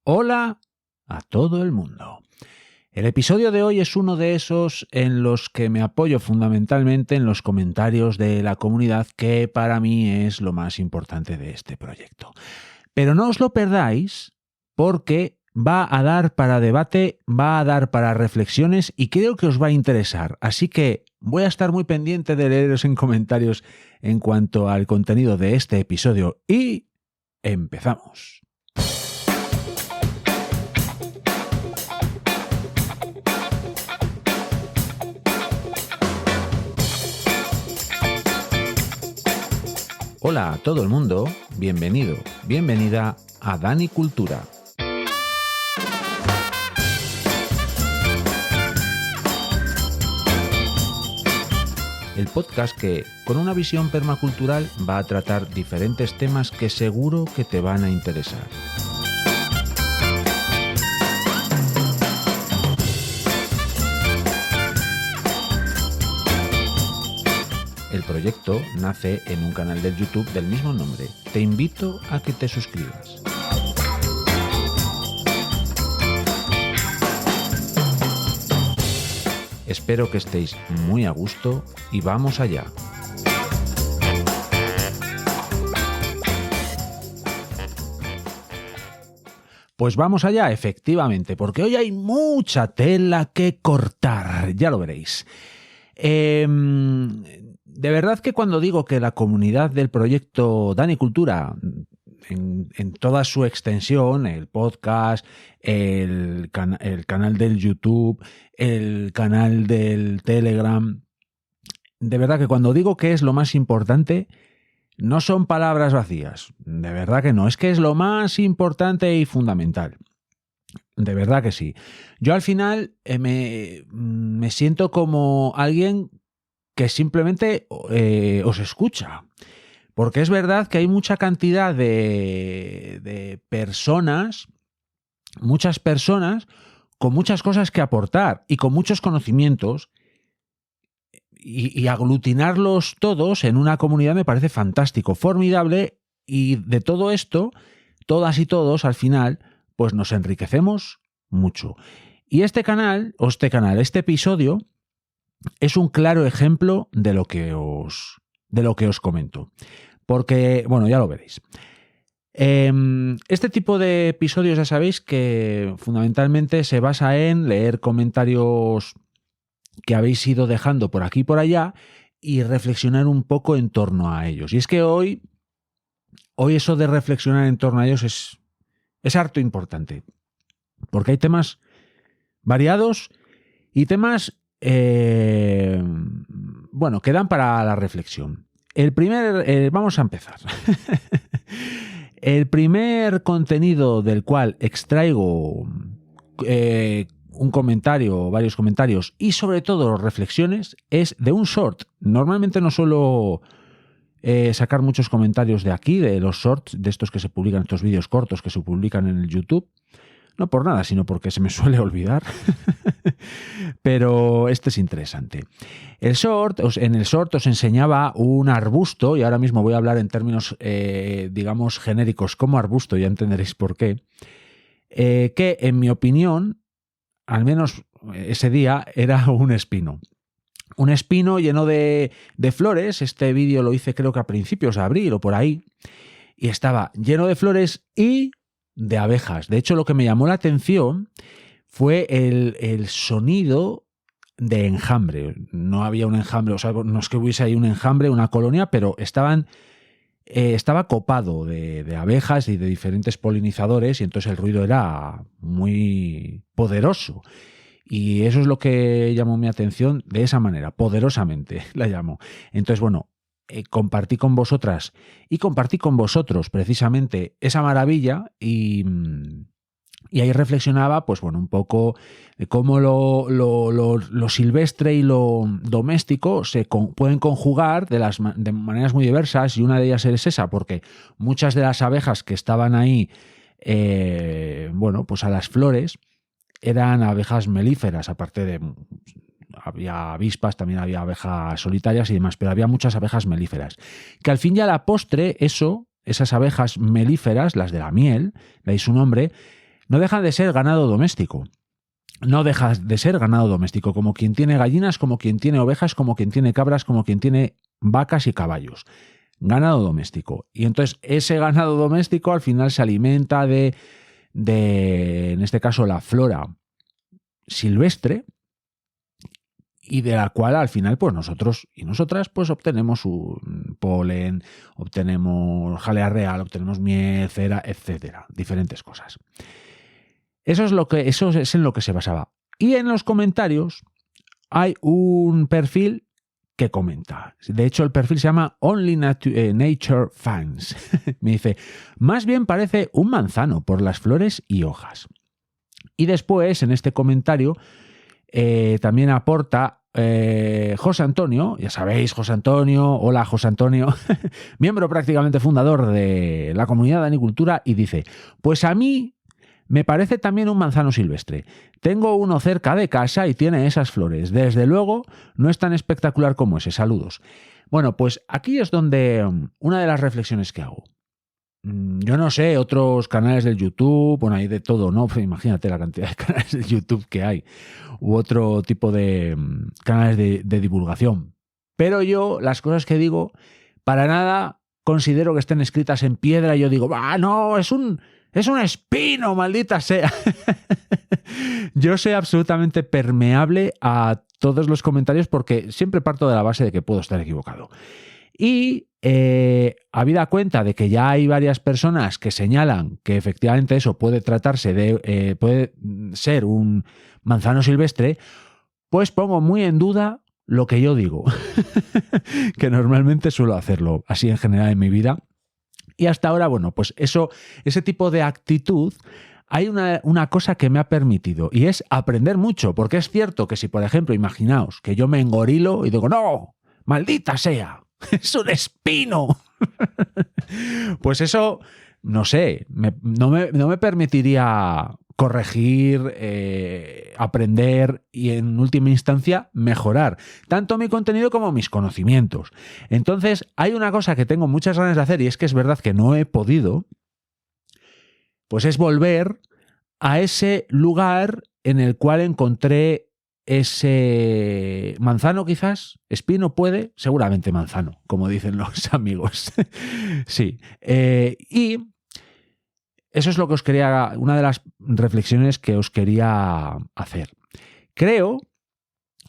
Hola a todo el mundo. El episodio de hoy es uno de esos en los que me apoyo fundamentalmente en los comentarios de la comunidad, que para mí es lo más importante de este proyecto. Pero no os lo perdáis porque va a dar para debate, va a dar para reflexiones y creo que os va a interesar. Así que voy a estar muy pendiente de leeros en comentarios en cuanto al contenido de este episodio y empezamos. Hola a todo el mundo, bienvenido, bienvenida a Dani Cultura. El podcast que, con una visión permacultural, va a tratar diferentes temas que seguro que te van a interesar. El proyecto nace en un canal de YouTube del mismo nombre. Te invito a que te suscribas. Espero que estéis muy a gusto y vamos allá. Pues vamos allá, efectivamente, porque hoy hay mucha tela que cortar, ya lo veréis. De verdad que cuando digo que la comunidad del proyecto Dani Cultura, en toda su extensión, el podcast, el canal del YouTube, el canal del Telegram, de verdad que cuando digo que es lo más importante, no son palabras vacías, de verdad que no, es que es lo más importante y fundamental. De verdad que sí. Yo al final me siento como alguien que simplemente os escucha. Porque es verdad que hay mucha cantidad de personas, muchas personas con muchas cosas que aportar y con muchos conocimientos, y aglutinarlos todos en una comunidad me parece fantástico, formidable, y de todo esto, todas y todos al final, pues nos enriquecemos mucho. Y este episodio, es un claro ejemplo de lo que os comento. Porque, bueno, ya lo veréis. Este tipo de episodios ya sabéis que fundamentalmente se basa en leer comentarios que habéis ido dejando por aquí y por allá y reflexionar un poco en torno a ellos. Y es que hoy eso de reflexionar en torno a ellos es harto importante. Porque hay temas variados y temas que dan para la reflexión. Vamos a empezar. El primer contenido del cual extraigo un comentario, varios comentarios y sobre todo reflexiones es de un short. Normalmente no suelo sacar muchos comentarios de aquí, de los shorts, de estos que se publican, estos vídeos cortos que se publican en el YouTube. No por nada, sino porque se me suele olvidar. Pero este es interesante. En el short os enseñaba un arbusto, y ahora mismo voy a hablar en términos, digamos, genéricos como arbusto, ya entenderéis por qué, que en mi opinión, al menos ese día, era un espino. Un espino lleno de flores. Este vídeo lo hice creo que a principios de abril o por ahí, y estaba lleno de flores y de abejas. De hecho, lo que me llamó la atención fue el sonido de enjambre. No había un enjambre, o sea, no es que hubiese ahí un enjambre, una colonia, pero estaba copado de abejas y de diferentes polinizadores, y entonces el ruido era muy poderoso. Y eso es lo que llamó mi atención de esa manera, poderosamente la llamó. Entonces, bueno, compartí con vosotras y compartí con vosotros precisamente esa maravilla y ahí reflexionaba, pues bueno, un poco de cómo lo silvestre y lo doméstico pueden conjugar de maneras muy diversas, y una de ellas es esa, porque muchas de las abejas que estaban ahí, pues a las flores, eran abejas melíferas, aparte de había avispas, también había abejas solitarias y demás, pero había muchas abejas melíferas. Que al fin y a la postre, esas abejas melíferas, las de la miel, veis su nombre, no dejan de ser ganado doméstico. No deja de ser ganado doméstico, como quien tiene gallinas, como quien tiene ovejas, como quien tiene cabras, como quien tiene vacas y caballos. Ganado doméstico. Y entonces ese ganado doméstico al final se alimenta de en este caso, la flora silvestre, y de la cual al final pues nosotros y nosotras pues obtenemos un polen, obtenemos jalea real, obtenemos miel, cera, etcétera, diferentes cosas. Eso es en lo que se basaba. Y en los comentarios hay un perfil que comenta. De hecho, el perfil se llama Only Nature Fans. Me dice, más bien parece un manzano por las flores y hojas. Y después, en este comentario, también aporta José Antonio, ya sabéis, José Antonio, hola José Antonio, miembro prácticamente fundador de la comunidad de Danicultura, y dice, pues a mí me parece también un manzano silvestre. Tengo uno cerca de casa y tiene esas flores. Desde luego, no es tan espectacular como ese. Saludos. Bueno, pues aquí es donde una de las reflexiones que hago. Yo no sé, otros canales del YouTube, bueno, hay de todo, ¿no? Imagínate la cantidad de canales de YouTube que hay, u otro tipo de canales de divulgación. Pero yo, las cosas que digo, para nada considero que estén escritas en piedra y yo digo, no, es un espino, maldita sea. Yo soy absolutamente permeable a todos los comentarios porque siempre parto de la base de que puedo estar equivocado. Y habida cuenta de que ya hay varias personas que señalan que efectivamente eso puede tratarse de, puede ser un manzano silvestre, pues pongo muy en duda lo que yo digo, que normalmente suelo hacerlo así en general en mi vida. Y hasta ahora, bueno, pues ese tipo de actitud, hay una cosa que me ha permitido y es aprender mucho, porque es cierto que si, por ejemplo, imaginaos que yo me engorilo y digo, no, maldita sea, es un espino. Pues eso, no sé, no me permitiría corregir, aprender y en última instancia mejorar tanto mi contenido como mis conocimientos. Entonces hay una cosa que tengo muchas ganas de hacer y es que es verdad que no he podido, pues es volver a ese lugar en el cual encontré ese manzano quizás, espino puede, seguramente manzano, como dicen los amigos. Sí, y eso es lo que os quería, una de las reflexiones que os quería hacer. Creo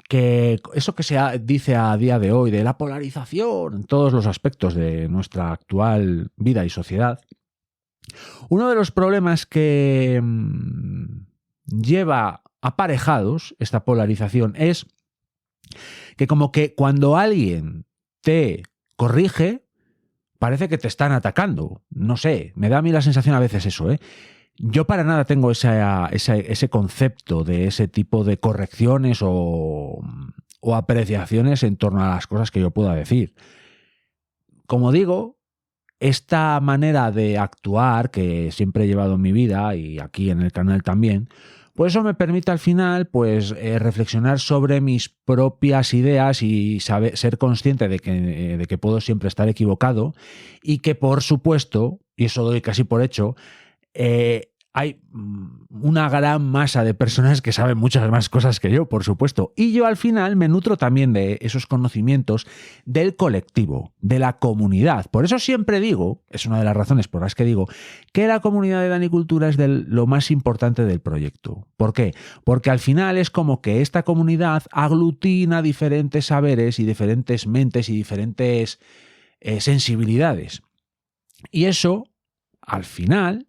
que eso que se dice a día de hoy de la polarización en todos los aspectos de nuestra actual vida y sociedad, uno de los problemas que lleva aparejados esta polarización es que como que cuando alguien te corrige, parece que te están atacando. No sé, me da a mí la sensación a veces eso, ¿eh? Yo para nada tengo ese concepto de ese tipo de correcciones o apreciaciones en torno a las cosas que yo pueda decir. Como digo, esta manera de actuar que siempre he llevado en mi vida y aquí en el canal también, pues eso me permite al final pues reflexionar sobre mis propias ideas y ser consciente de que puedo siempre estar equivocado y que por supuesto, y eso doy casi por hecho, hay una gran masa de personas que saben muchas más cosas que yo, por supuesto. Y yo al final me nutro también de esos conocimientos del colectivo, de la comunidad. Por eso siempre digo, es una de las razones por las que digo, que la comunidad de Danicultura es lo más importante del proyecto. ¿Por qué? Porque al final es como que esta comunidad aglutina diferentes saberes y diferentes mentes y diferentes sensibilidades. Y eso, al final,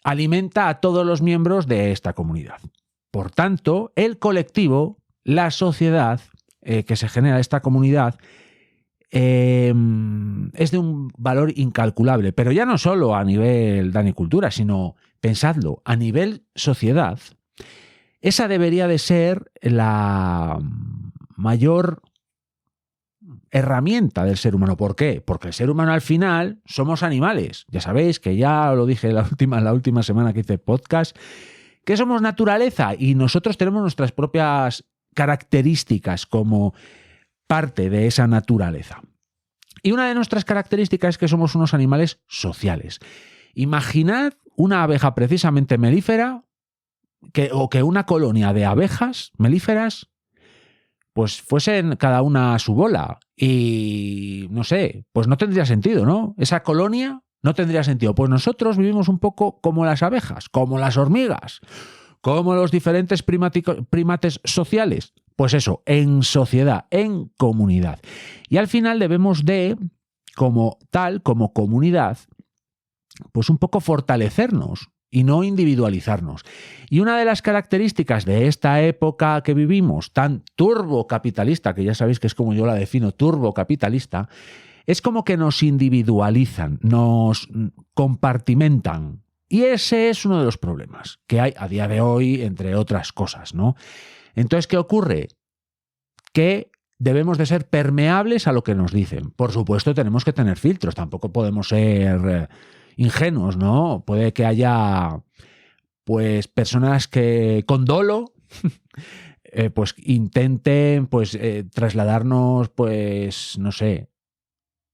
alimenta a todos los miembros de esta comunidad. Por tanto, el colectivo, la sociedad que se genera esta comunidad es de un valor incalculable, pero ya no solo a nivel danicultura, sino, pensadlo, a nivel sociedad. Esa debería de ser la mayor herramienta del ser humano. ¿Por qué? Porque el ser humano al final somos animales. Ya sabéis que ya lo dije la última semana que hice podcast, que somos naturaleza y nosotros tenemos nuestras propias características como parte de esa naturaleza. Y una de nuestras características es que somos unos animales sociales. Imaginad una abeja precisamente melífera o que una colonia de abejas melíferas pues fuesen cada una a su bola y no sé, pues no tendría sentido, ¿no? Esa colonia no tendría sentido. Pues nosotros vivimos un poco como las abejas, como las hormigas, como los diferentes primates sociales. Pues eso, en sociedad, en comunidad. Y al final debemos de, como tal, como comunidad, pues un poco fortalecernos y no individualizarnos. Y una de las características de esta época que vivimos, tan turbocapitalista, que ya sabéis que es como yo la defino, turbocapitalista, es como que nos individualizan, nos compartimentan. Y ese es uno de los problemas que hay a día de hoy, entre otras cosas, ¿no? Entonces, ¿qué ocurre? Que debemos de ser permeables a lo que nos dicen. Por supuesto, tenemos que tener filtros, tampoco podemos ser ingenuos, ¿no? Puede que haya pues personas que con dolo pues intenten pues trasladarnos pues no sé,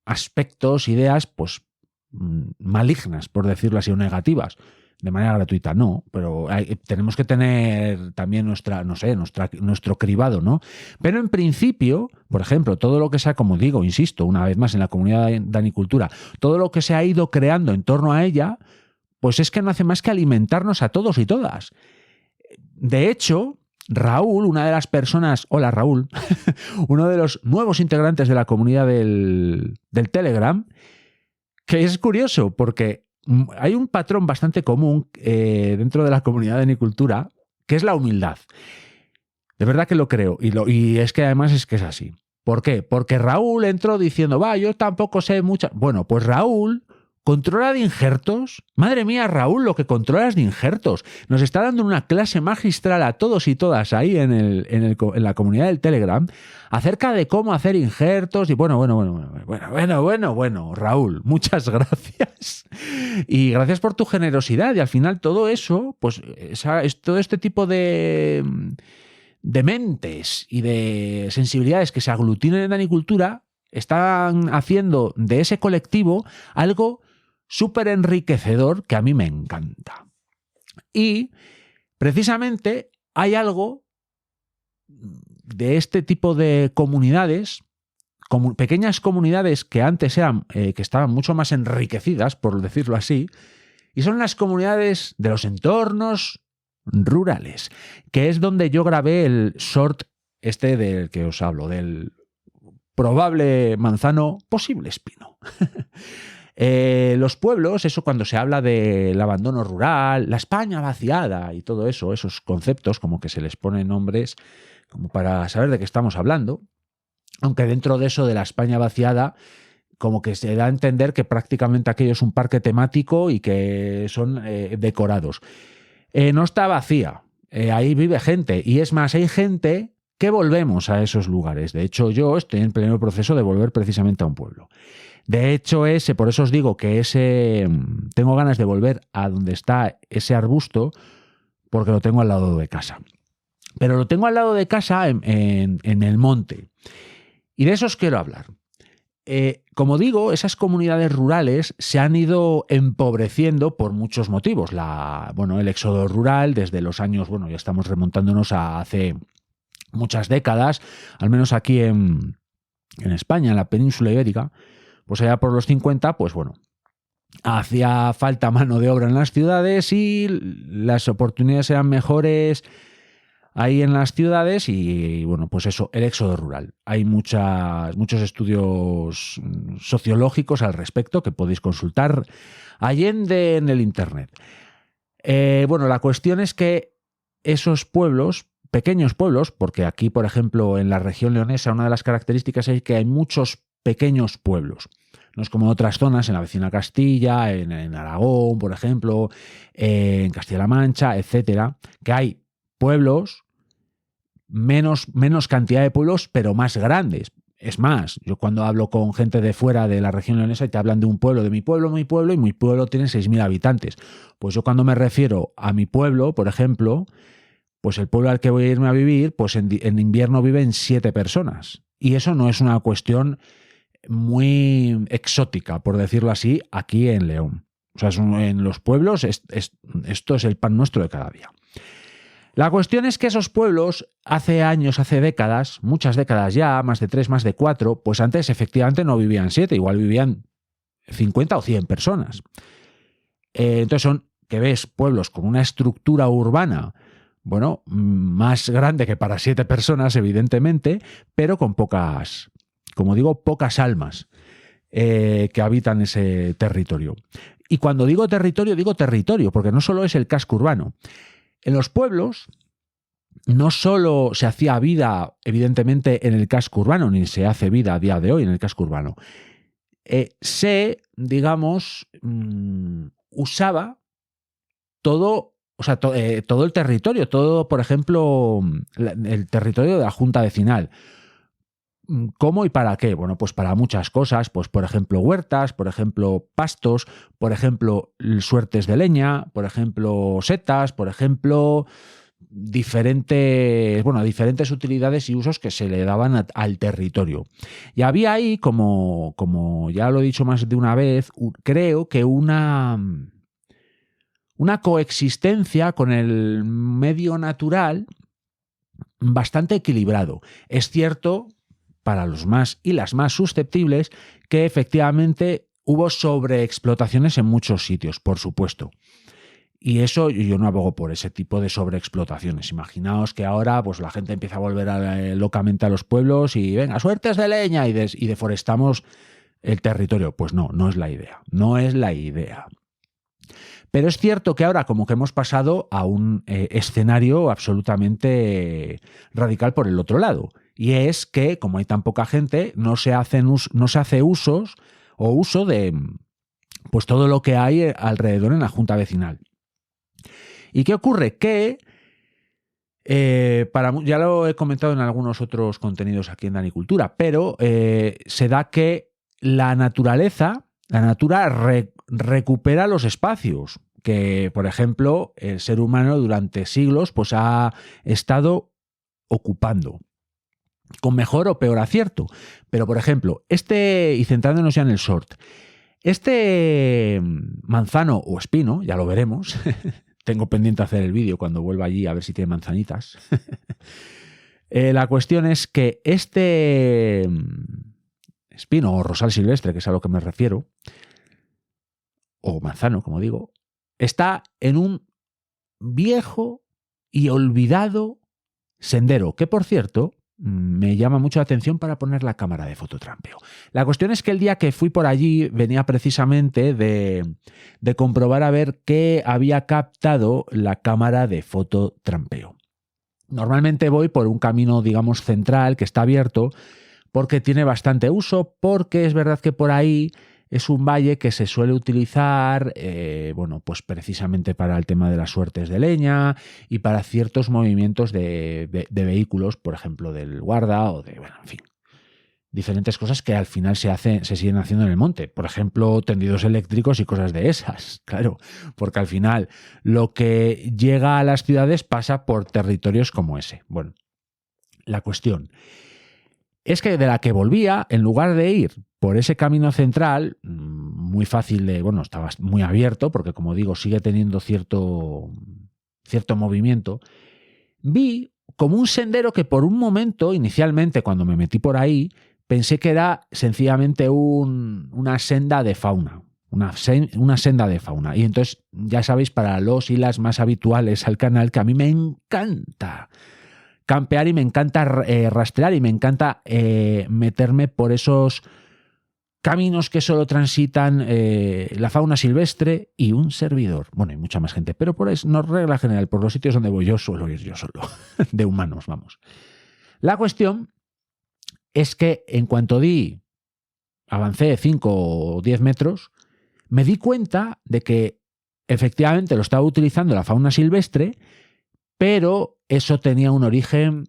aspectos, ideas pues malignas, por decirlo así, o negativas. De manera gratuita no, pero tenemos que tener también nuestro cribado, ¿no? Pero en principio, por ejemplo, todo lo que sea, como digo, insisto, una vez más en la comunidad de Danicultura, todo lo que se ha ido creando en torno a ella, pues es que no hace más que alimentarnos a todos y todas. De hecho, Raúl, una de las personas, hola Raúl, uno de los nuevos integrantes de la comunidad del Telegram, que es curioso porque hay un patrón bastante común dentro de la comunidad de Danicultura, que es la humildad. De verdad que lo creo. Y es que además es que es así. ¿Por qué? Porque Raúl entró diciendo, yo tampoco sé mucho. Bueno, pues Raúl controla de injertos. Madre mía, Raúl, lo que controlas de injertos. Nos está dando una clase magistral a todos y todas ahí en la comunidad del Telegram acerca de cómo hacer injertos. Y bueno, Raúl, muchas gracias. Y gracias por tu generosidad. Y al final todo eso, pues todo este tipo de mentes y de sensibilidades que se aglutinan en Danicultura están haciendo de ese colectivo algo súper enriquecedor que a mí me encanta. Y precisamente hay algo de este tipo de comunidades, pequeñas comunidades que antes eran, que estaban mucho más enriquecidas, por decirlo así, y son las comunidades de los entornos rurales, que es donde yo grabé el short del que os hablo, del probable manzano, posible espino. Los pueblos, eso cuando se habla del abandono rural, la España vaciada y todo eso, esos conceptos como que se les ponen nombres como para saber de qué estamos hablando, aunque dentro de eso de la España vaciada como que se da a entender que prácticamente aquello es un parque temático y que son decorados. No está vacía, ahí vive gente y es más, hay gente que volvemos a esos lugares. De hecho, yo estoy en pleno proceso de volver precisamente a un pueblo. De hecho, por eso os digo que tengo ganas de volver a donde está ese arbusto porque lo tengo al lado de casa. Pero lo tengo al lado de casa en el monte. Y de eso os quiero hablar. Como digo, esas comunidades rurales se han ido empobreciendo por muchos motivos. El éxodo rural desde los años, ya estamos remontándonos a hace muchas décadas, al menos aquí en España, en la península ibérica, pues allá por los 50, hacía falta mano de obra en las ciudades y las oportunidades eran mejores ahí en las ciudades y pues eso, el éxodo rural. Hay muchos estudios sociológicos al respecto que podéis consultar allende en el internet. La cuestión es que esos pueblos, pequeños pueblos, porque aquí, por ejemplo, en la región leonesa, una de las características es que hay muchos pequeños pueblos. No es como en otras zonas, en la vecina Castilla, en Aragón, por ejemplo, en Castilla-La Mancha, etcétera, que hay pueblos, menos cantidad de pueblos, pero más grandes. Es más, yo cuando hablo con gente de fuera de la región leonesa y te hablan de un pueblo, de mi pueblo, y mi pueblo tiene 6.000 habitantes. Pues yo cuando me refiero a mi pueblo, por ejemplo, pues el pueblo al que voy a irme a vivir, pues en invierno viven 7 personas. Y eso no es una cuestión muy exótica, por decirlo así, aquí en León. O sea, en los pueblos esto es el pan nuestro de cada día. La cuestión es que esos pueblos hace años, hace décadas, muchas décadas ya, más de 3, más de 4, pues antes efectivamente no vivían 7, igual vivían 50 o 100 personas. Entonces son, que ves, pueblos con una estructura urbana, bueno, más grande que para 7 personas, evidentemente, pero con pocas, como digo, pocas almas que habitan ese territorio. Y cuando digo territorio, porque no solo es el casco urbano. En los pueblos no solo se hacía vida, evidentemente, en el casco urbano, ni se hace vida a día de hoy en el casco urbano. Digamos, usaba todo, o sea, todo el territorio, todo, por ejemplo, el territorio de la Junta Vecinal. ¿Cómo y para qué? Bueno, pues para muchas cosas, pues por ejemplo huertas, por ejemplo pastos, por ejemplo suertes de leña, por ejemplo setas, por ejemplo diferentes utilidades y usos que se le daban al territorio. Y había ahí, como ya lo he dicho más de una vez, creo que una coexistencia con el medio natural bastante equilibrado. Es cierto, para los más y las más susceptibles, que efectivamente hubo sobreexplotaciones en muchos sitios, por supuesto. Y eso, yo no abogo por ese tipo de sobreexplotaciones. Imaginaos que ahora pues la gente empieza a volver locamente a los pueblos y venga, suertes de leña y deforestamos el territorio. Pues no es la idea. No es la idea. Pero es cierto que ahora como que hemos pasado a un escenario absolutamente radical por el otro lado. Y es que, como hay tan poca gente, no se hace uso de pues todo lo que hay alrededor en la Junta Vecinal. ¿Y qué ocurre? Que, ya lo he comentado en algunos otros contenidos aquí en Danicultura, pero se da que la natura recupera los espacios que, por ejemplo, el ser humano durante siglos pues, ha estado ocupando, con mejor o peor acierto. Pero, por ejemplo, y centrándonos ya en el sort, este manzano o espino, ya lo veremos, tengo pendiente hacer el vídeo cuando vuelva allí a ver si tiene manzanitas. La cuestión es que este espino o rosal silvestre, que es a lo que me refiero, o manzano, como digo, está en un viejo y olvidado sendero, que por cierto me llama mucho la atención para poner la cámara de fototrampeo. La cuestión es que el día que fui por allí venía precisamente de comprobar a ver qué había captado la cámara de fototrampeo. Normalmente voy por un camino, digamos, central que está abierto porque tiene bastante uso, porque es verdad que por ahí es un valle que se suele utilizar, pues precisamente para el tema de las suertes de leña y para ciertos movimientos de vehículos, por ejemplo, del guarda o en fin, diferentes cosas que al final se siguen haciendo en el monte. Por ejemplo, tendidos eléctricos y cosas de esas, claro, porque al final lo que llega a las ciudades pasa por territorios como ese. Bueno, la cuestión es que de la que volvía, en lugar de ir por ese camino central, muy fácil estaba muy abierto, porque como digo, sigue teniendo cierto movimiento, vi como un sendero que por un momento, inicialmente, cuando me metí por ahí, pensé que era sencillamente una senda de fauna. Una senda de fauna. Y entonces, ya sabéis, para los y las más habituales al canal, que a mí me encanta campear y me encanta rastrear y me encanta meterme por esos caminos que solo transitan la fauna silvestre y un servidor. Bueno, hay mucha más gente, pero por eso, no regla general, por los sitios donde voy yo suelo ir yo solo, de humanos, vamos. La cuestión es que en cuanto avancé 5 o 10 metros, me di cuenta de que efectivamente lo estaba utilizando la fauna silvestre, pero eso tenía un origen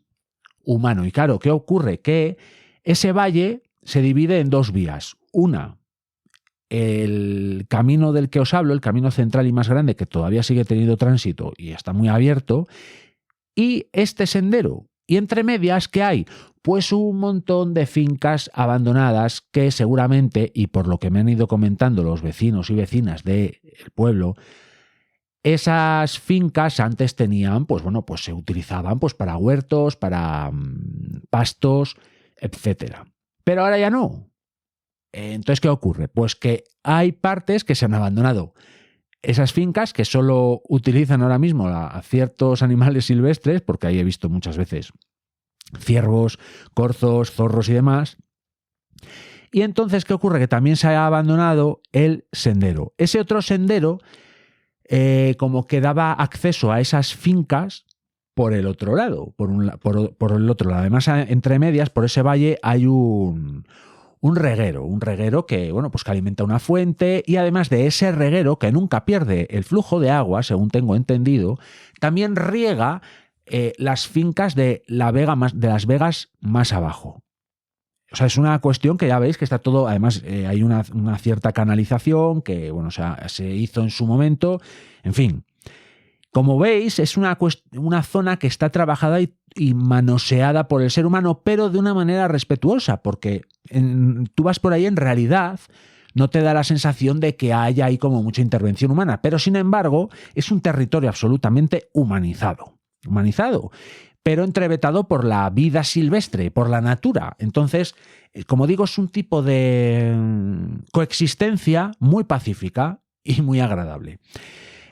humano. Y claro, ¿qué ocurre? Que ese valle se divide en dos vías. Una, el camino del que os hablo, el camino central y más grande, que todavía sigue teniendo tránsito y está muy abierto, y este sendero. Y entre medias, ¿qué hay? Pues un montón de fincas abandonadas que seguramente, y por lo que me han ido comentando los vecinos y vecinas del pueblo, esas fincas antes tenían, pues bueno, pues se utilizaban pues para huertos, para pastos, etcétera. Pero ahora ya no. Entonces, ¿qué ocurre? Pues que hay partes que se han abandonado. Esas fincas que solo utilizan ahora mismo a ciertos animales silvestres, porque ahí he visto muchas veces ciervos, corzos, zorros y demás. Y entonces, ¿qué ocurre? Que también se ha abandonado el sendero. Ese otro sendero como que daba acceso a esas fincas por el otro lado, por el otro lado. Además, entre medias, por ese valle hay un reguero que, bueno, pues que alimenta una fuente, y además de ese reguero, que nunca pierde el flujo de agua, según tengo entendido, también riega las fincas de las vegas más abajo. O sea, es una cuestión que ya veis que está todo, además hay una cierta canalización que, bueno, o sea, se hizo en su momento, en fin. Como veis, es una zona que está trabajada y manoseada por el ser humano, pero de una manera respetuosa, porque tú vas por ahí, en realidad no te da la sensación de que haya ahí como mucha intervención humana, pero sin embargo es un territorio absolutamente humanizado, pero entrevetado por la vida silvestre, por la natura. Entonces, como digo, es un tipo de coexistencia muy pacífica y muy agradable.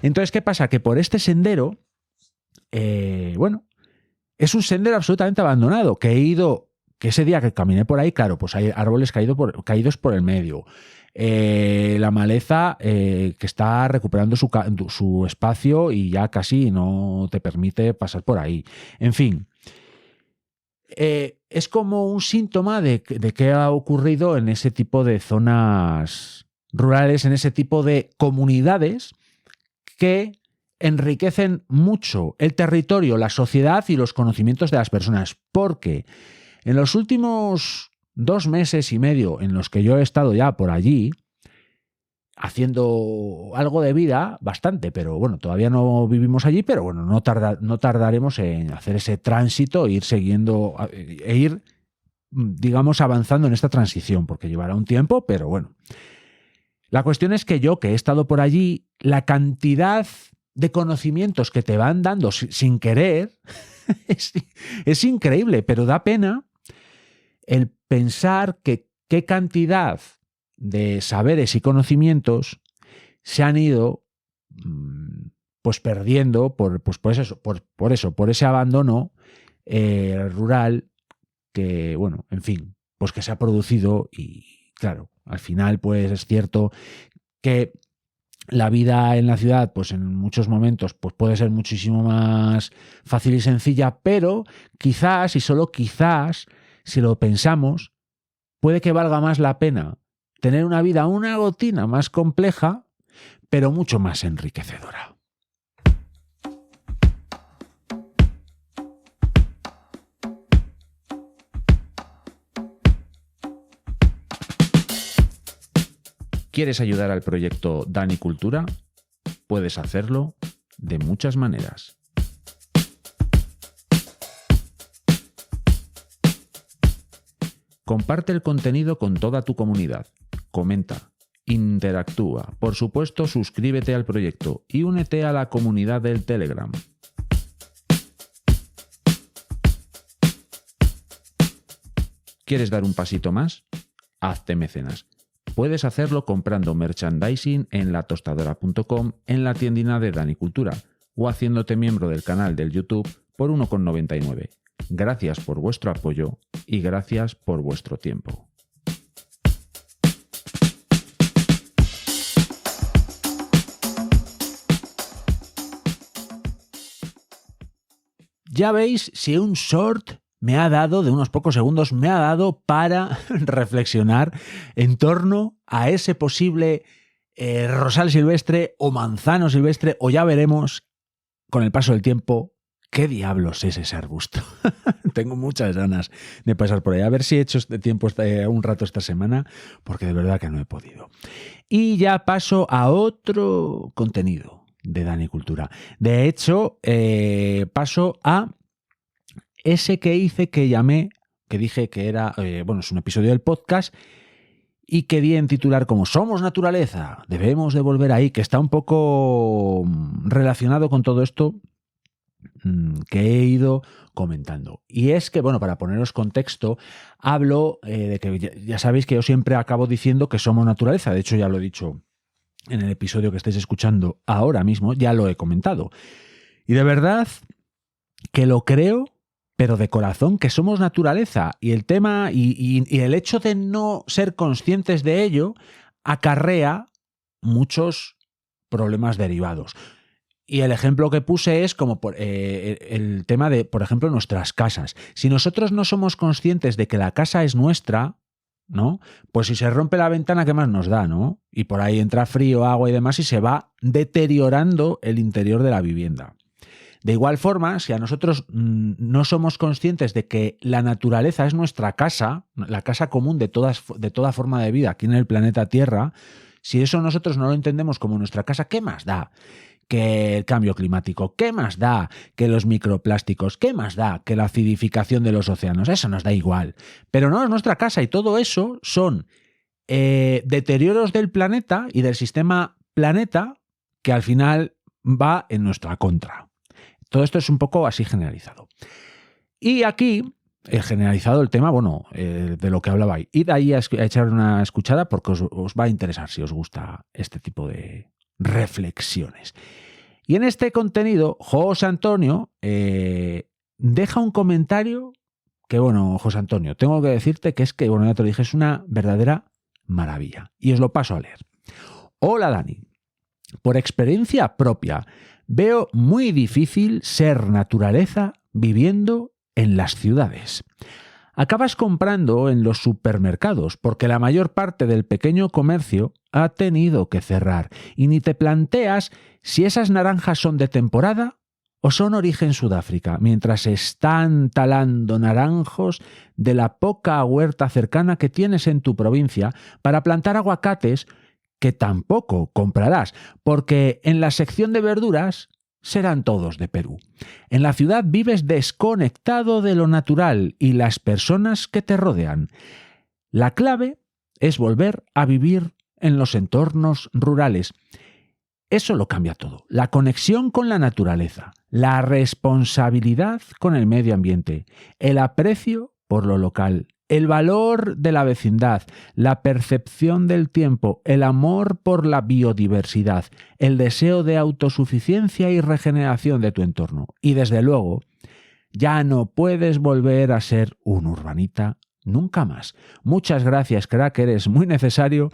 Entonces, ¿qué pasa? Que por este sendero, bueno, es un sendero absolutamente abandonado, que ese día que caminé por ahí, claro, pues hay árboles caídos por el medio. La maleza que está recuperando su espacio y ya casi no te permite pasar por ahí. En fin, es como un síntoma de qué ha ocurrido en ese tipo de zonas rurales, en ese tipo de comunidades que enriquecen mucho el territorio, la sociedad y los conocimientos de las personas. Porque en los últimos 2 meses y medio en los que yo he estado ya por allí, haciendo algo de vida, bastante, pero bueno, todavía no vivimos allí, pero bueno, no tardaremos en hacer ese tránsito e ir, digamos, avanzando en esta transición, porque llevará un tiempo, pero bueno. La cuestión es que yo, que he estado por allí, la cantidad de conocimientos que te van dando sin querer es increíble, pero da pena el pensar que qué cantidad de saberes y conocimientos se han ido pues perdiendo por ese abandono rural que, bueno, en fin, pues que se ha producido. Y claro, al final pues es cierto que la vida en la ciudad, pues en muchos momentos, pues puede ser muchísimo más fácil y sencilla, pero quizás, y solo quizás, si lo pensamos, puede que valga más la pena tener una vida una gotina más compleja, pero mucho más enriquecedora. ¿Quieres ayudar al proyecto Dani Cultura? Puedes hacerlo de muchas maneras. Comparte el contenido con toda tu comunidad. Comenta, interactúa, por supuesto, suscríbete al proyecto y únete a la comunidad del Telegram. ¿Quieres dar un pasito más? Hazte mecenas. Puedes hacerlo comprando merchandising en latostadora.com, en la tiendina de Dani Cultura, o haciéndote miembro del canal del YouTube por 1,99. Gracias por vuestro apoyo y gracias por vuestro tiempo. Ya veis, si un short me ha dado, de unos pocos segundos, me ha dado para reflexionar en torno a ese posible rosal silvestre o manzano silvestre, o ya veremos con el paso del tiempo qué diablos es ese arbusto. Tengo muchas ganas de pasar por ahí, a ver si he hecho este tiempo un rato esta semana, porque de verdad que no he podido. Y ya paso a otro contenido de Dani Cultura. De hecho, paso a ese que hice, que llamé, que dije que era, es un episodio del podcast y que di en titular como Somos naturaleza, debemos de volver ahí, que está un poco relacionado con todo esto que he ido comentando. Y es que, para poneros contexto, hablo de que ya sabéis que yo siempre acabo diciendo que somos naturaleza. De hecho, ya lo he dicho en el episodio que estáis escuchando ahora mismo, ya lo he comentado. Y de verdad que lo creo, pero de corazón, que somos naturaleza. Y el tema y el hecho de no ser conscientes de ello acarrea muchos problemas derivados. Y el ejemplo que puse es como el tema de, por ejemplo, nuestras casas. Si nosotros no somos conscientes de que la casa es nuestra, ¿no? Pues si se rompe la ventana, ¿qué más nos da, no? Y por ahí entra frío, agua y demás y se va deteriorando el interior de la vivienda. De igual forma, si a nosotros no somos conscientes de que la naturaleza es nuestra casa, la casa común de toda forma de vida aquí en el planeta Tierra, si eso nosotros no lo entendemos como nuestra casa, ¿qué más da? Que el cambio climático, ¿qué más da? Que los microplásticos, ¿qué más da? Que la acidificación de los océanos, eso nos da igual. Pero no, es nuestra casa y todo eso son deterioros del planeta y del sistema planeta que al final va en nuestra contra. Todo esto es un poco así generalizado. Y aquí, generalizado el tema, de lo que hablaba ahí. Id ahí a echar una escuchada porque os va a interesar si os gusta este tipo de reflexiones. Y en este contenido, José Antonio deja un comentario que, José Antonio, tengo que decirte que es que, ya te lo dije, es una verdadera maravilla. Y os lo paso a leer. Hola, Dani. Por experiencia propia, veo muy difícil ser naturaleza viviendo en las ciudades. Acabas comprando en los supermercados porque la mayor parte del pequeño comercio ha tenido que cerrar y ni te planteas si esas naranjas son de temporada o son origen Sudáfrica, mientras están talando naranjos de la poca huerta cercana que tienes en tu provincia para plantar aguacates que tampoco comprarás, porque en la sección de verduras serán todos de Perú. En la ciudad vives desconectado de lo natural y las personas que te rodean. La clave es volver a vivir en los entornos rurales. Eso lo cambia todo. La conexión con la naturaleza, la responsabilidad con el medio ambiente, el aprecio por lo local, el valor de la vecindad, la percepción del tiempo, el amor por la biodiversidad, el deseo de autosuficiencia y regeneración de tu entorno. Y desde luego, ya no puedes volver a ser un urbanita nunca más. Muchas gracias, crack, eres muy necesario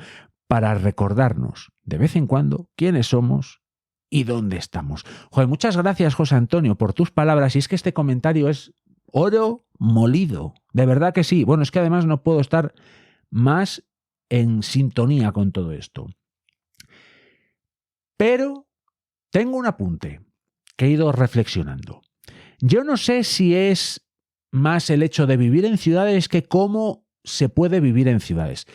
para recordarnos de vez en cuando quiénes somos y dónde estamos. Joder, muchas gracias, José Antonio, por tus palabras. Y es que este comentario es oro molido. De verdad que sí. Es que además no puedo estar más en sintonía con todo esto. Pero tengo un apunte que he ido reflexionando. Yo no sé si es más el hecho de vivir en ciudades que cómo se puede vivir en ciudades.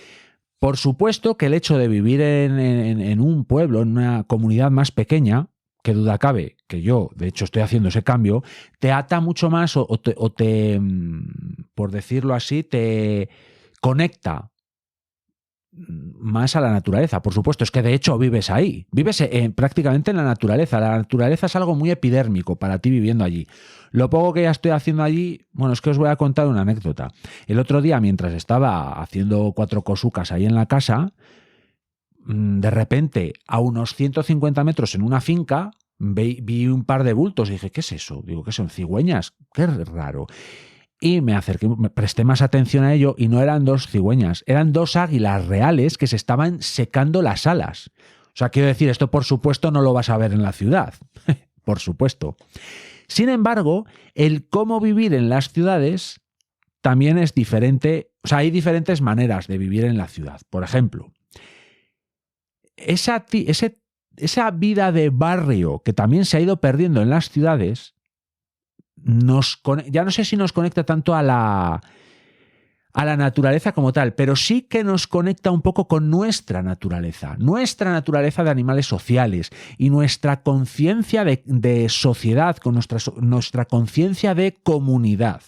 Por supuesto que el hecho de vivir en un pueblo, en una comunidad más pequeña, que duda cabe, que yo de hecho estoy haciendo ese cambio, te ata mucho más o te, por decirlo así, te conecta más a la naturaleza. Por supuesto, es que de hecho vives ahí, vives prácticamente en la naturaleza. La naturaleza es algo muy epidérmico para ti viviendo allí. Lo poco que ya estoy haciendo allí, es que os voy a contar una anécdota. El otro día, mientras estaba haciendo 4 cosucas ahí en la casa, de repente, a unos 150 metros en una finca, vi un par de bultos y dije, ¿qué es eso? Digo, ¿qué son? ¿Cigüeñas? Qué raro. Y me acerqué, me presté más atención a ello y no eran 2 cigüeñas, eran 2 águilas reales que se estaban secando las alas. O sea, quiero decir, esto por supuesto no lo vas a ver en la ciudad, por supuesto. Sin embargo, el cómo vivir en las ciudades también es diferente. O sea, hay diferentes maneras de vivir en la ciudad. Por ejemplo, esa vida de barrio que también se ha ido perdiendo en las ciudades, ya no sé si nos conecta tanto a a la naturaleza como tal, pero sí que nos conecta un poco con nuestra naturaleza de animales sociales y nuestra conciencia de sociedad, con nuestra conciencia de comunidad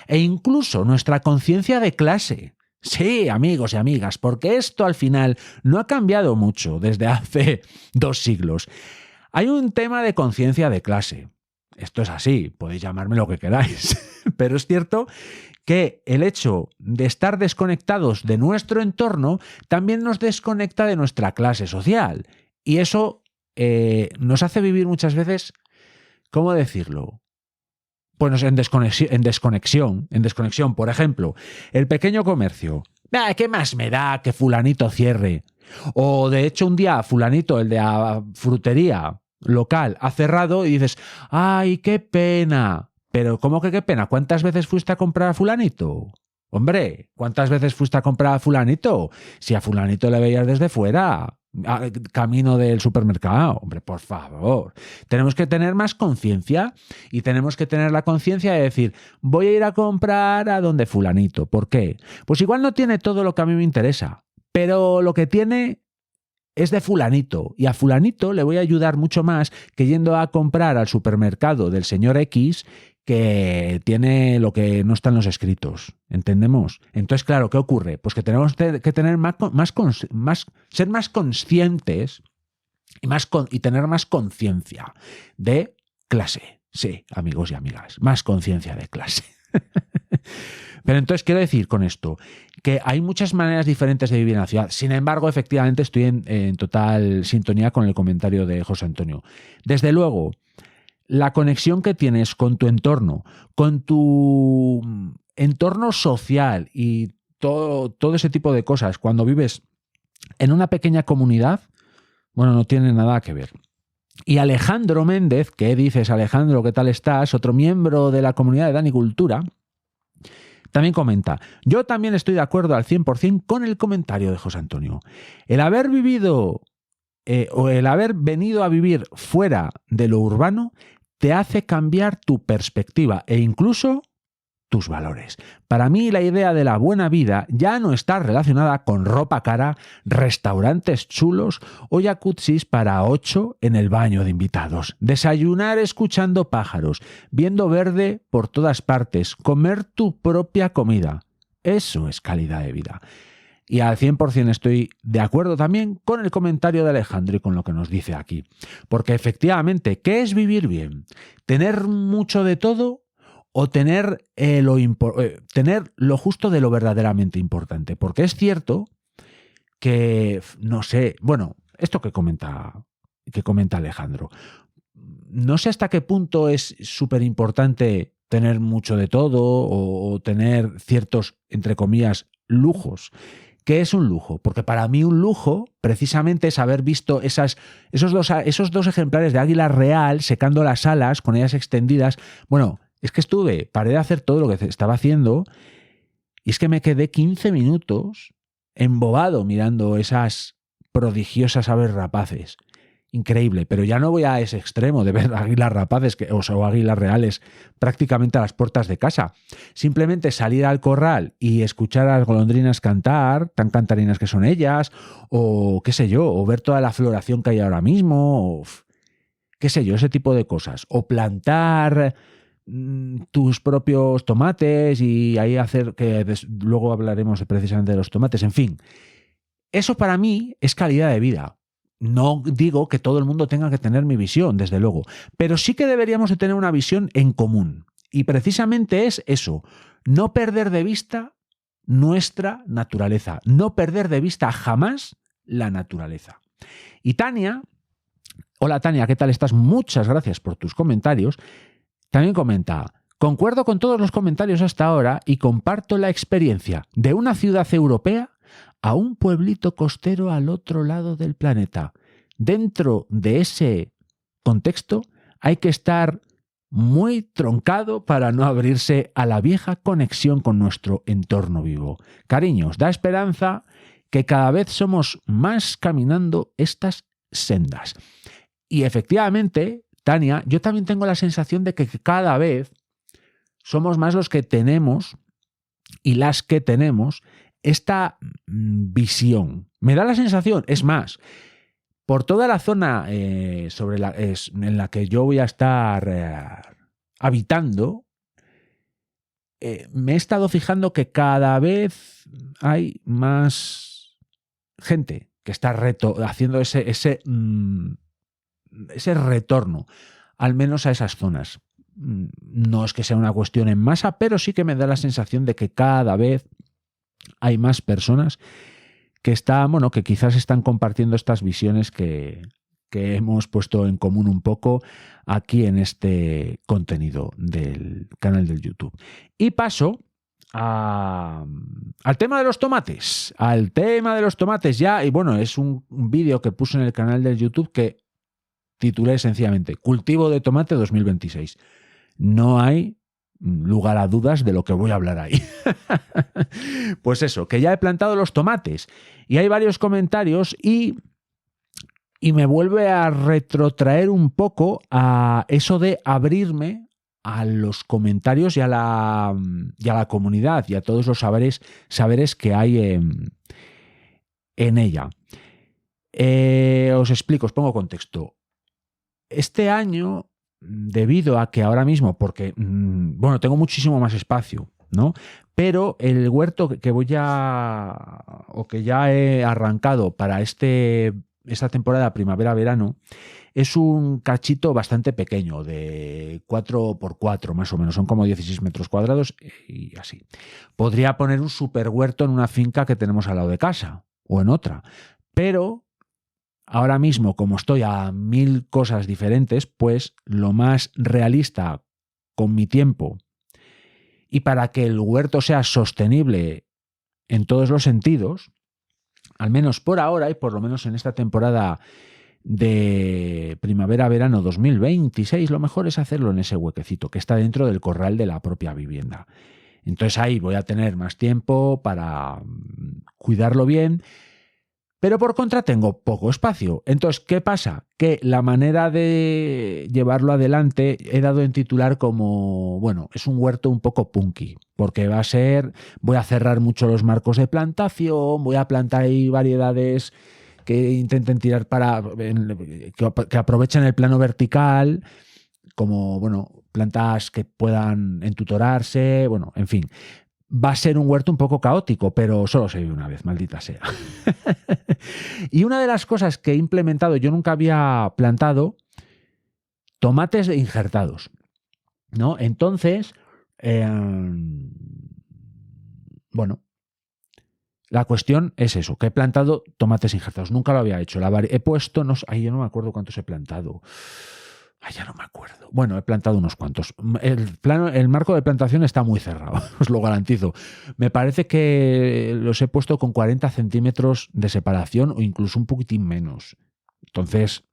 e incluso nuestra conciencia de clase. Sí, amigos y amigas, porque esto al final no ha cambiado mucho desde hace 2 siglos. Hay un tema de conciencia de clase. Esto es así, podéis llamarme lo que queráis, pero es cierto que el hecho de estar desconectados de nuestro entorno también nos desconecta de nuestra clase social. Y eso nos hace vivir muchas veces, ¿cómo decirlo? Pues en desconexión. Por ejemplo, el pequeño comercio. ¿Qué más me da que fulanito cierre? O de hecho un día fulanito, el de la frutería local, ha cerrado y dices, ¡ay, qué pena! Pero ¿cómo que qué pena? ¿Cuántas veces fuiste a comprar a fulanito? Hombre, ¿cuántas veces fuiste a comprar a fulanito? Si a fulanito le veías desde fuera, camino del supermercado. Hombre, por favor. Tenemos que tener más conciencia y tenemos que tener la conciencia de decir, voy a ir a comprar a donde fulanito. ¿Por qué? Pues igual no tiene todo lo que a mí me interesa, pero lo que tiene es de fulanito y a fulanito le voy a ayudar mucho más que yendo a comprar al supermercado del señor X que tiene lo que no está en los escritos. ¿Entendemos? Entonces, claro, ¿qué ocurre? Pues que tenemos que tener ser más conscientes y tener más conciencia de clase. Sí, amigos y amigas, más conciencia de clase. Pero entonces quiero decir con esto que hay muchas maneras diferentes de vivir en la ciudad. Sin embargo, efectivamente estoy en total sintonía con el comentario de José Antonio. Desde luego, la conexión que tienes con tu entorno social y todo ese tipo de cosas cuando vives en una pequeña comunidad, bueno, no tiene nada que ver. Y Alejandro Méndez, ¿qué dices, Alejandro? ¿Qué tal estás? Otro miembro de la comunidad de Danicultura, también comenta, yo también estoy de acuerdo al 100% con el comentario de José Antonio. El haber vivido o el haber venido a vivir fuera de lo urbano te hace cambiar tu perspectiva e incluso tus valores. Para mí la idea de la buena vida ya no está relacionada con ropa cara, restaurantes chulos o jacuzzis para 8 en el baño de invitados. Desayunar escuchando pájaros, viendo verde por todas partes, comer tu propia comida. Eso es calidad de vida. Y al 100% estoy de acuerdo también con el comentario de Alejandro y con lo que nos dice aquí. Porque efectivamente, ¿qué es vivir bien? ¿Tener mucho de todo? O tener lo justo de lo verdaderamente importante. Porque es cierto que, no sé, bueno, esto que comenta Alejandro, no sé hasta qué punto es súper importante tener mucho de todo o tener ciertos, entre comillas, lujos. ¿Qué es un lujo? Porque para mí un lujo precisamente es haber visto esos dos ejemplares de águila real secando las alas con ellas extendidas. Bueno, es que paré de hacer todo lo que estaba haciendo y es que me quedé 15 minutos embobado mirando esas prodigiosas aves rapaces. Increíble, pero ya no voy a ese extremo de ver águilas rapaces o águilas reales prácticamente a las puertas de casa. Simplemente salir al corral y escuchar a las golondrinas cantar, tan cantarinas que son ellas, o qué sé yo, o ver toda la floración que hay ahora mismo, o qué sé yo, ese tipo de cosas. O plantar tus propios tomates y ahí hacer luego hablaremos precisamente de los tomates, en fin. Eso para mí es calidad de vida. No digo que todo el mundo tenga que tener mi visión, desde luego, pero sí que deberíamos de tener una visión en común. Y precisamente es eso, no perder de vista nuestra naturaleza, no perder de vista jamás la naturaleza. Y Tania, hola Tania, ¿qué tal estás? Muchas gracias por tus comentarios. También comenta, concuerdo con todos los comentarios hasta ahora y comparto la experiencia de una ciudad europea a un pueblito costero al otro lado del planeta. Dentro de ese contexto hay que estar muy troncado para no abrirse a la vieja conexión con nuestro entorno vivo. Cariños, da esperanza que cada vez somos más caminando estas sendas. Y efectivamente, Tania, yo también tengo la sensación de que cada vez somos más los que tenemos y las que tenemos esta visión. Me da la sensación, es más, por toda la zona en la que yo voy a estar habitando, me he estado fijando que cada vez hay más gente que está haciendo ese retorno, al menos a esas zonas. No es que sea una cuestión en masa, pero sí que me da la sensación de que cada vez hay más personas que que quizás están compartiendo estas visiones que hemos puesto en común un poco aquí en este contenido del canal del YouTube. Y paso al tema de los tomates. Al tema de los tomates ya, y bueno, es un vídeo que puse en el canal del YouTube que titulé sencillamente Cultivo de tomate 2026. No hay lugar a dudas de lo que voy a hablar ahí. Pues eso, que ya he plantado los tomates y hay varios comentarios y me vuelve a retrotraer un poco a eso de abrirme a los comentarios y a la comunidad y a todos los saberes que hay en ella. Os explico, os pongo contexto. Este año, debido a que ahora mismo, porque, tengo muchísimo más espacio, ¿no? Pero el huerto que ya he arrancado para esta temporada primavera-verano es un cachito bastante pequeño, de 4x4 más o menos, son como 16 metros cuadrados y así. Podría poner un super huerto en una finca que tenemos al lado de casa o en otra, pero ahora mismo, como estoy a 1000 cosas diferentes, pues lo más realista con mi tiempo y para que el huerto sea sostenible en todos los sentidos, al menos por ahora y por lo menos en esta temporada de primavera-verano 2026, lo mejor es hacerlo en ese huequecito que está dentro del corral de la propia vivienda. Entonces ahí voy a tener más tiempo para cuidarlo bien, pero por contra tengo poco espacio. Entonces, ¿qué pasa? Que la manera de llevarlo adelante he dado en titular como, es un huerto un poco punky, porque voy a cerrar mucho los marcos de plantación, voy a plantar ahí variedades que intenten tirar que aprovechen el plano vertical, como, plantas que puedan entutorarse, en fin. Va a ser un huerto un poco caótico, pero solo se vive una vez, maldita sea. Y una de las cosas que he implementado, yo nunca había plantado tomates injertados, ¿no? Entonces, la cuestión es eso, que he plantado tomates injertados. Nunca lo había hecho. He puesto, yo no me acuerdo cuántos he plantado. Ya no me acuerdo. Bueno, he plantado unos cuantos. El marco de plantación está muy cerrado, os lo garantizo. Me parece que los he puesto con 40 centímetros de separación o incluso un poquitín menos. Entonces,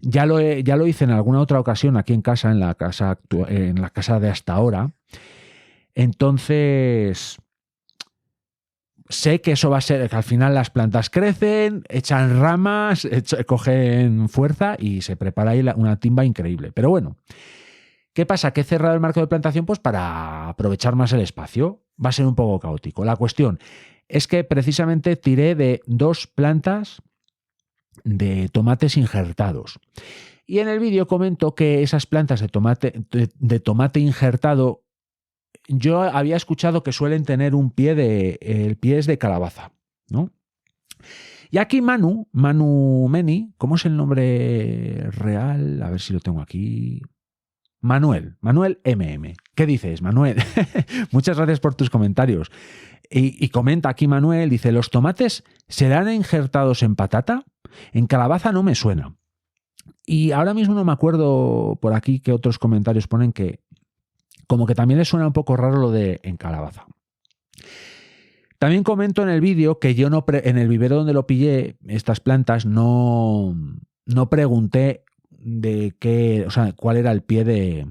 ya lo hice en alguna otra ocasión aquí en casa, en la casa de hasta ahora. Entonces, sé que eso va a ser que al final las plantas crecen, echan ramas, cogen fuerza y se prepara ahí una timba increíble. Pero bueno, ¿qué pasa? Que he cerrado el marco de plantación pues para aprovechar más el espacio. Va a ser un poco caótico. La cuestión es que precisamente tiré de 2 plantas de tomates injertados. Y en el vídeo comento que esas plantas de tomate injertado, yo había escuchado que suelen tener el pie es de calabaza, ¿no? Y aquí Manu Meni, ¿cómo es el nombre real? A ver si lo tengo aquí. Manuel MM. ¿Qué dices, Manuel? Muchas gracias por tus comentarios. Y comenta aquí Manuel, dice, ¿los tomates serán injertados en patata? En calabaza no me suena. Y ahora mismo no me acuerdo por aquí que otros comentarios ponen que como que también les suena un poco raro lo de en calabaza. También comento en el vídeo que yo en el vivero donde lo pillé, estas plantas, no pregunté cuál era el pie de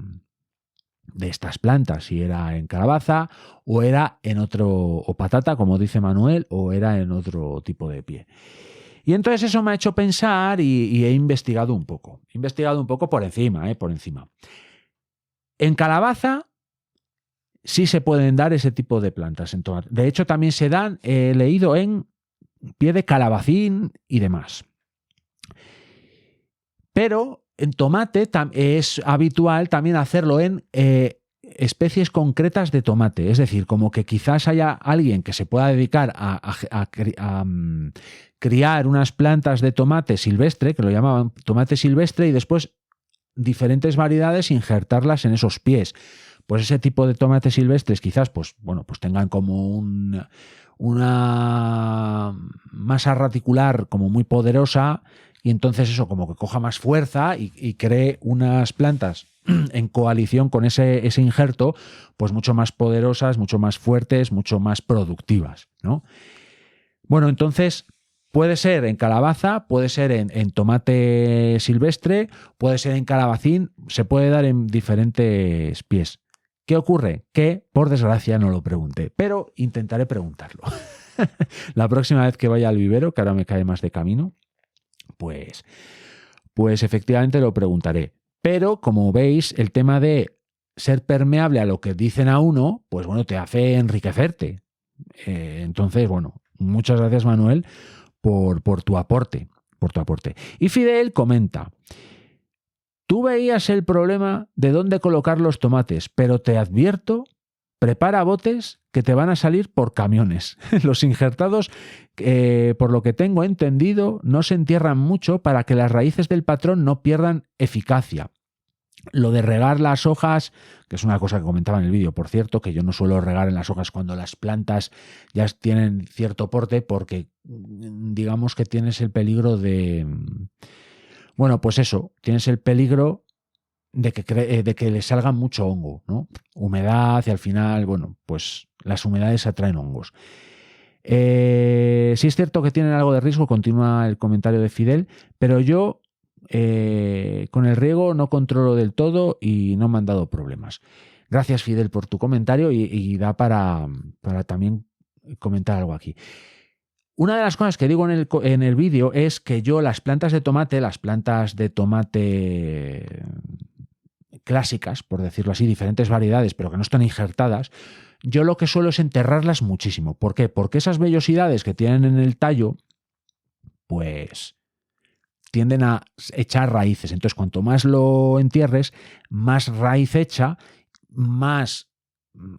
estas plantas, si era en calabaza o era en o patata, como dice Manuel, o era en otro tipo de pie. Y entonces eso me ha hecho pensar y he investigado un poco. Por encima. En calabaza sí se pueden dar ese tipo de plantas en tomate. De hecho, también se dan, he leído, en pie de calabacín y demás. Pero en tomate es habitual también hacerlo en especies concretas de tomate. Es decir, como que quizás haya alguien que se pueda dedicar a criar unas plantas de tomate silvestre, que lo llamaban tomate silvestre, y después diferentes variedades injertarlas en esos pies. Pues ese tipo de tomates silvestres quizás pues tengan como una masa radicular como muy poderosa, y entonces eso como que coja más fuerza y cree unas plantas en coalición con ese injerto, pues mucho más poderosas, mucho más fuertes, mucho más productivas, ¿no? Bueno, entonces puede ser en calabaza, puede ser en tomate silvestre, puede ser en calabacín, se puede dar en diferentes pies. ¿Qué ocurre? Que, por desgracia, no lo pregunté, pero intentaré preguntarlo. La próxima vez que vaya al vivero, que ahora me cae más de camino, pues efectivamente lo preguntaré. Pero, como veis, el tema de ser permeable a lo que dicen a uno, pues bueno, te hace enriquecerte. Entonces, bueno, muchas gracias, Manuel, por tu aporte. Y Fidel comenta: tú veías el problema de dónde colocar los tomates, pero te advierto, prepara botes que te van a salir por camiones. Los injertados, por lo que tengo entendido, no se entierran mucho para que las raíces del patrón no pierdan eficacia. Lo de regar las hojas, que es una cosa que comentaba en el vídeo, por cierto, que yo no suelo regar en las hojas cuando las plantas ya tienen cierto porte, porque digamos que tienes el peligro de... Bueno, pues eso, tienes el peligro de que le salga mucho hongo, ¿no? Humedad, y al final, bueno, pues las humedades atraen hongos. Sí es cierto que tienen algo de riesgo, continúa el comentario de Fidel, pero yo con el riego no controlo del todo y no me han dado problemas. Gracias, Fidel, por tu comentario, y da para también comentar algo aquí. Una de las cosas que digo en el vídeo es que yo las plantas de tomate clásicas, por decirlo así, diferentes variedades, pero que no están injertadas, yo lo que suelo es enterrarlas muchísimo. ¿Por qué? Porque esas vellosidades que tienen en el tallo, pues tienden a echar raíces. Entonces, cuanto más lo entierres, más raíz echa, más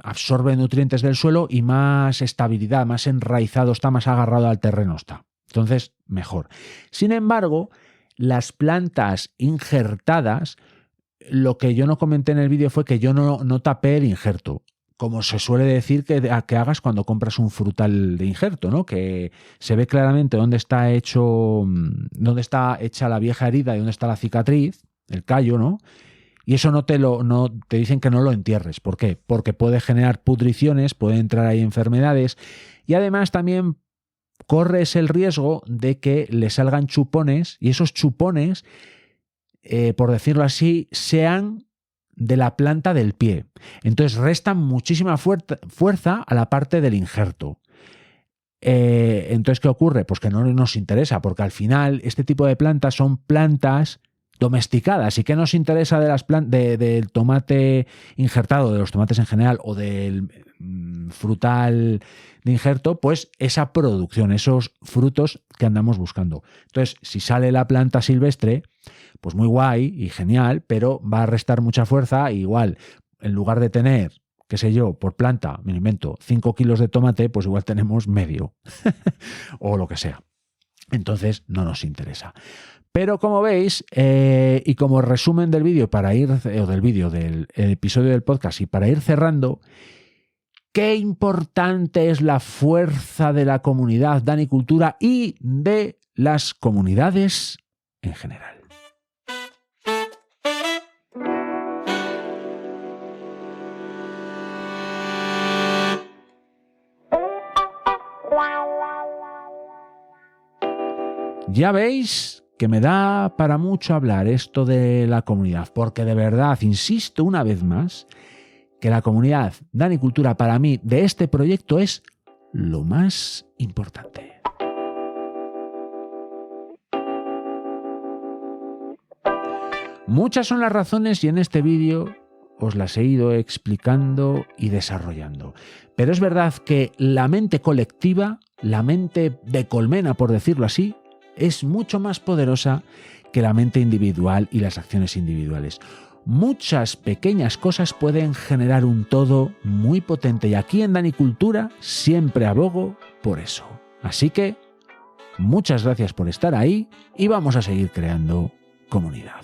absorbe nutrientes del suelo y más estabilidad, más enraizado está, más agarrado al terreno está. Entonces, mejor. Sin embargo, las plantas injertadas, lo que yo no comenté en el vídeo fue que yo no tapé el injerto, como se suele decir que hagas cuando compras un frutal de injerto, ¿no? Que se ve claramente dónde está hecha la vieja herida y dónde está la cicatriz, el callo, ¿no? Y eso te dicen que no lo entierres. ¿Por qué? Porque puede generar pudriciones, puede entrar ahí enfermedades, y además también corres el riesgo de que le salgan chupones, y esos chupones, por decirlo así, sean de la planta del pie. Entonces restan muchísima fuerza a la parte del injerto. Entonces, ¿qué ocurre? Pues que no nos interesa, porque al final este tipo de plantas son plantas domesticadas. ¿Y qué nos interesa del tomate injertado, de los tomates en general, o del frutal de injerto? Pues esa producción, esos frutos que andamos buscando. Entonces, si sale la planta silvestre, pues muy guay y genial, pero va a restar mucha fuerza. Igual, en lugar de tener, qué sé yo, por planta, me invento, 5 kilos de tomate, pues igual tenemos medio o lo que sea. Entonces no nos interesa. Pero como veis, y como resumen del vídeo, del episodio del podcast, y para ir cerrando, qué importante es la fuerza de la comunidad Danicultura y de las comunidades en general. Ya veis que me da para mucho hablar esto de la comunidad, porque de verdad, insisto una vez más, que la comunidad Danicultura para mí de este proyecto es lo más importante. Muchas son las razones, y en este vídeo os las he ido explicando y desarrollando. Pero es verdad que la mente colectiva, la mente de colmena, por decirlo así, es mucho más poderosa que la mente individual y las acciones individuales. Muchas pequeñas cosas pueden generar un todo muy potente y aquí en Danicultura siempre abogo por eso. Así que muchas gracias por estar ahí y vamos a seguir creando comunidad.